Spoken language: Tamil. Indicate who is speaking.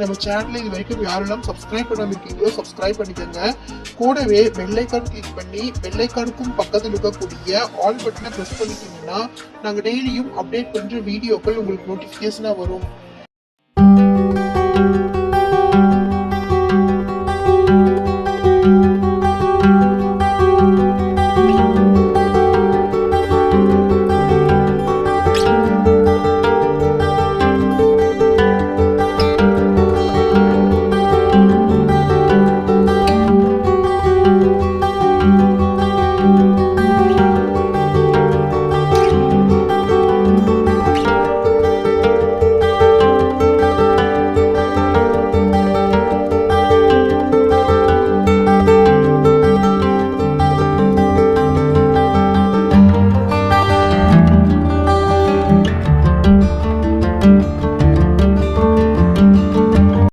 Speaker 1: நம்ம சேனல் இது வரைக்கும் யாரெல்லாம் சப்ஸ்கிரைப் பண்ணாம இருக்கீங்களோ சப்ஸ்கிரைப் பண்ணிக்கோங்க. கூடவே பெல் ஐகான் கிளிக் பண்ணி பெல் ஐகானுக்கும் பக்கத்தில் இருக்கக்கூடிய ஆல் பட்டனை பிரஸ் பண்ணிட்டீங்கன்னா நாங்கள் டெய்லியும் அப்டேட் பண்ற வீடியோக்கள் உங்களுக்கு நோட்டிஃபிகேஷனா வரும்.